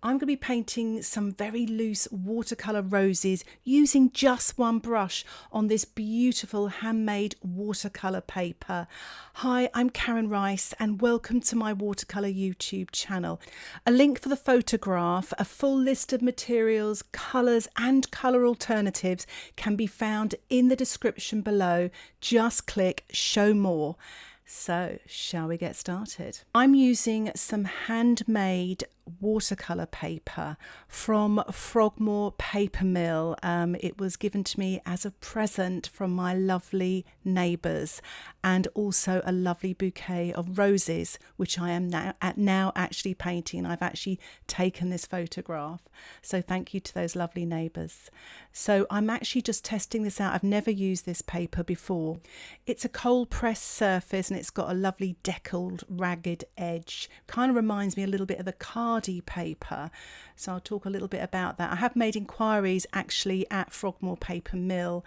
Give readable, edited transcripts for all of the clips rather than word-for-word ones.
I'm going to be painting some very loose watercolour roses using just one brush on this beautiful handmade watercolour paper. Hi, I'm Karen Rice and welcome to my watercolour YouTube channel. A link for the photograph, a full list of materials, colours and colour alternatives can be found in the description below. Just click show more. So, shall we get started? I'm using some handmade watercolour paper from Frogmore paper mill. It was given to me as a present from my lovely neighbours, and also a lovely bouquet of roses, which I am now actually painting. I've actually taken this photograph, so thank you to those lovely neighbours. So I'm actually just testing this out. I've never used this paper before. It's a cold pressed surface and it's got a lovely deckled ragged edge. Kind of reminds me a little bit of the Khadi paper, so I'll talk a little bit about that. I have made inquiries actually at Frogmore paper mill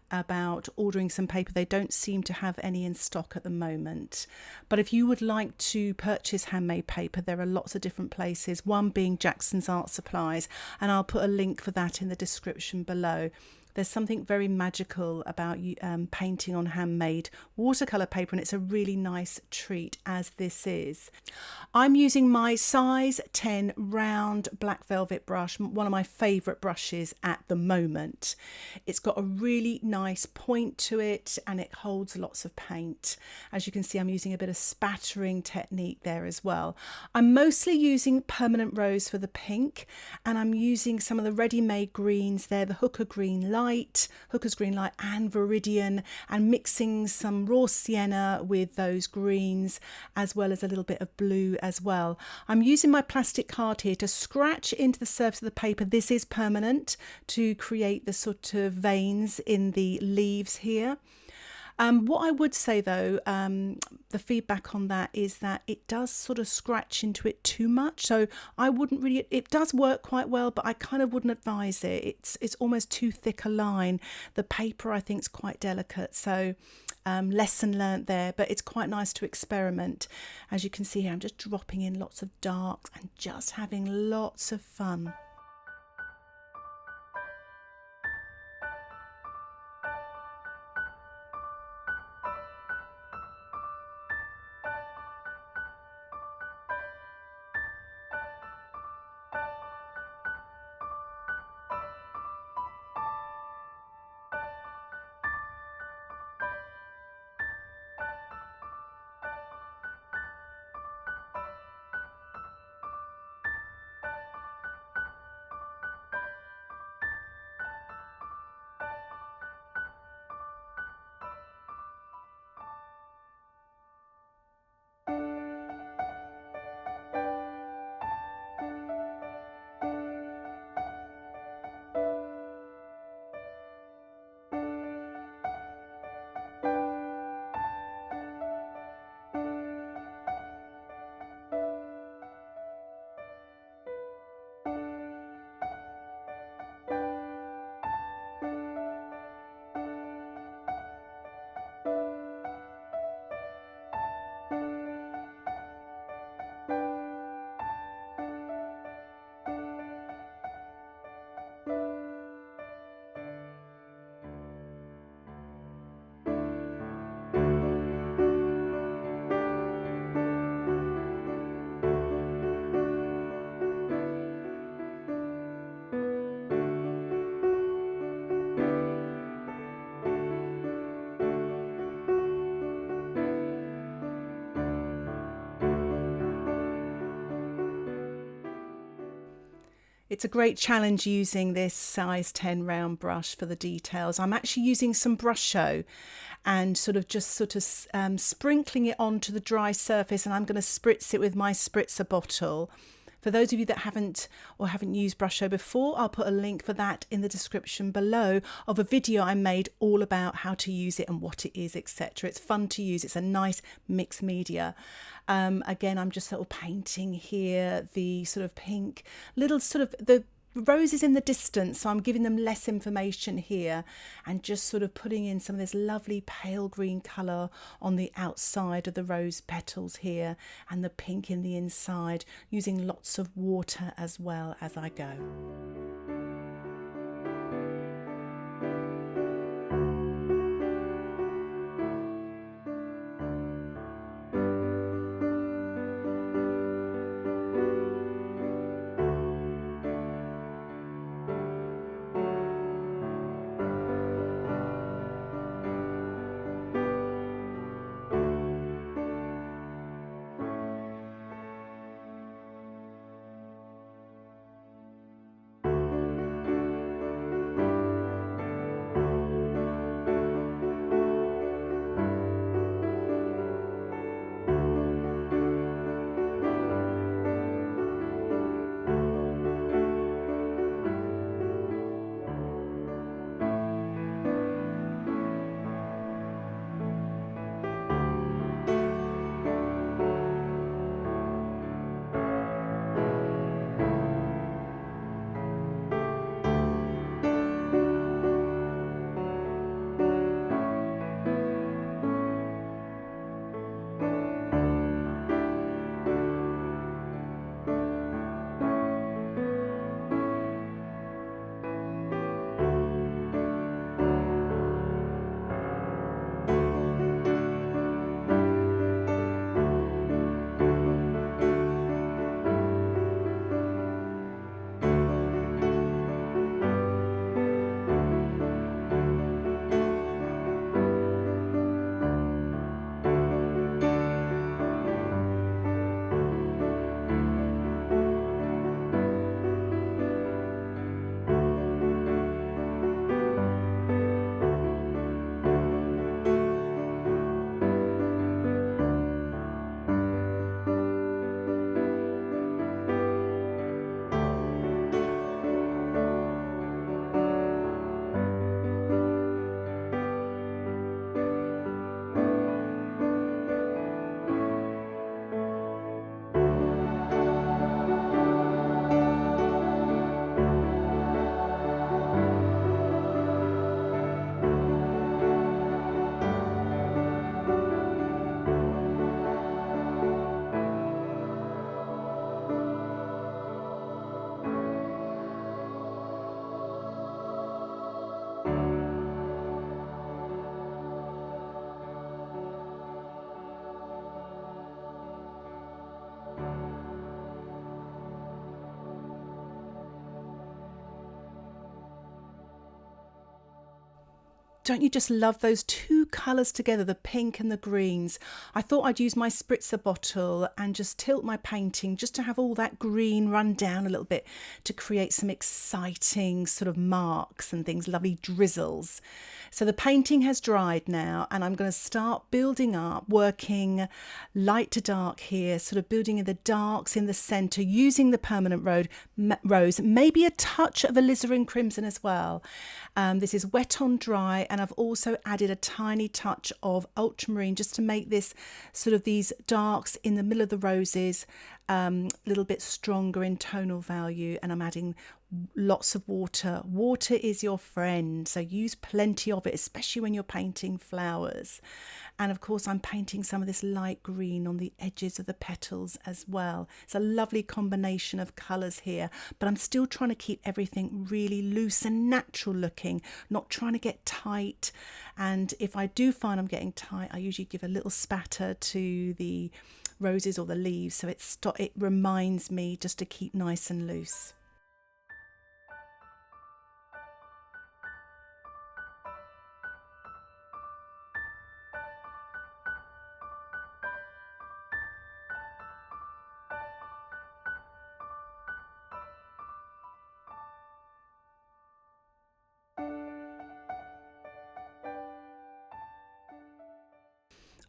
about ordering some paper. They don't seem to have any in stock at the moment, but if you would like to purchase handmade paper, there are lots of different places, one being Jackson's Art Supplies, and I'll put a link for that in the description below. There's something very magical about painting on handmade watercolour paper, and it's a really nice treat, as this is. I'm using my size 10 round black velvet brush, one of my favourite brushes at the moment. It's got a really nice point to it and it holds lots of paint. As you can see, I'm using a bit of spattering technique there as well. I'm mostly using permanent rose for the pink, and I'm using some of the ready-made greens there, the Hooker's Green Light and Viridian, and mixing some raw sienna with those greens, as well as a little bit of blue as well. I'm using my plastic card here to scratch into the surface of the paper. This is permanent, to create the sort of veins in the leaves here. What I would say though, the feedback on that is that it does sort of scratch into it too much. So I wouldn't really, it does work quite well, but I kind of wouldn't advise it. It's almost too thick a line. The paper I think is quite delicate. So lesson learnt there, but it's quite nice to experiment. As you can see here, I'm just dropping in lots of darks and just having lots of fun. It's a great challenge using this size 10 round brush for the details. I'm actually using some Brusho and just sprinkling it onto the dry surface, and I'm going to spritz it with my spritzer bottle. For those of you that haven't used Brusho before, I'll put a link for that in the description below of a video I made all about how to use it and what it is, etc. It's fun to use. It's a nice mixed media. Again, I'm just sort of painting here the sort of pink, little sort of the roses in the distance, so I'm giving them less information here, and just sort of putting in some of this lovely pale green colour on the outside of the rose petals here, and the pink in the inside, using lots of water as well as I go. Don't you just love those two colours together, the pink and the greens? I thought I'd use my spritzer bottle and just tilt my painting just to have all that green run down a little bit to create some exciting sort of marks and things, lovely drizzles. So the painting has dried now, and I'm going to start building up, working light to dark here, sort of building in the darks in the centre, using the permanent rose, maybe a touch of alizarin crimson as well. This is wet on dry, and I've also added a tiny touch of ultramarine just to make this sort of these darks in the middle of the roses a little bit stronger in tonal value. And I'm adding lots of water. Water is your friend, so use plenty of it, especially when you're painting flowers. And of course I'm painting some of this light green on the edges of the petals as well. It's a lovely combination of colours here, but I'm still trying to keep everything really loose and natural looking, not trying to get tight. And if I do find I'm getting tight, I usually give a little spatter to the roses or the leaves, so it reminds me just to keep nice and loose.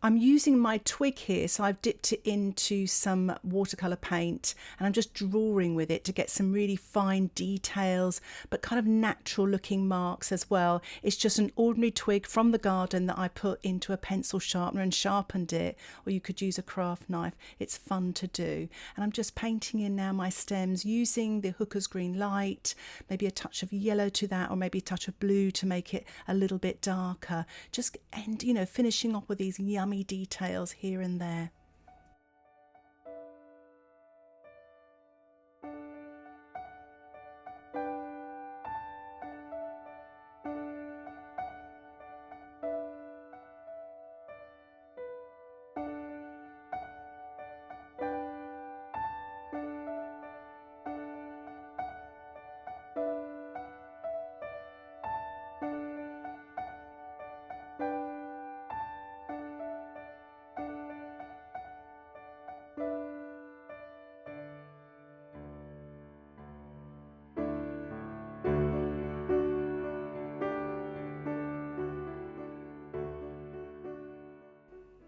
I'm using my twig here, so I've dipped it into some watercolour paint and I'm just drawing with it to get some really fine details, but kind of natural looking marks as well. It's just an ordinary twig from the garden that I put into a pencil sharpener and sharpened it, or you could use a craft knife. It's fun to do. And I'm just painting in now my stems using the Hooker's Green Light, maybe a touch of yellow to that, or maybe a touch of blue to make it a little bit darker. Just finishing off with these yummy details here and there.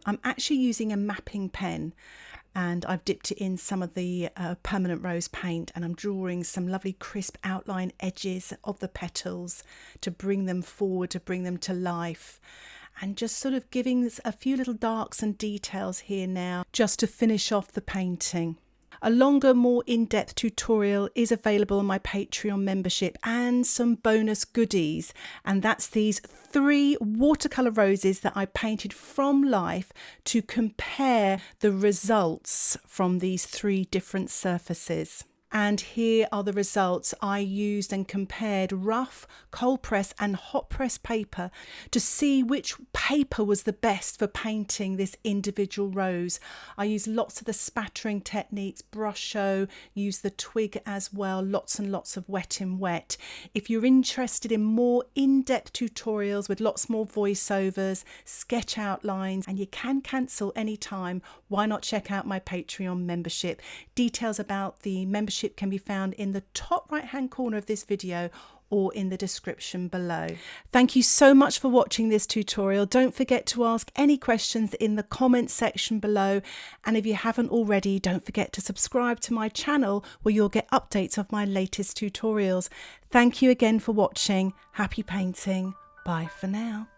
I'm actually using a mapping pen and I've dipped it in some of the permanent rose paint, and I'm drawing some lovely crisp outline edges of the petals to bring them forward, to bring them to life, and just sort of giving a few little darks and details here now just to finish off the painting. A longer, more in-depth tutorial is available on my Patreon membership, and some bonus goodies, and that's these 3 watercolour roses that I painted from life to compare the results from these 3 different surfaces. And here are the results. I used and compared rough, cold press and hot press paper to see which paper was the best for painting this individual rose. I used lots of the spattering techniques, Brusho, used the twig as well, lots and lots of wet in wet. If you're interested in more in-depth tutorials with lots more voiceovers, sketch outlines, and you can cancel anytime, why not check out my Patreon membership? Details about the membership can be found in the top right hand corner of this video or in the description below. Thank you so much for watching this tutorial. Don't forget to ask any questions in the comments section below, and if you haven't already, don't forget to subscribe to my channel where you'll get updates of my latest tutorials. Thank you again for watching. Happy painting. Bye for now.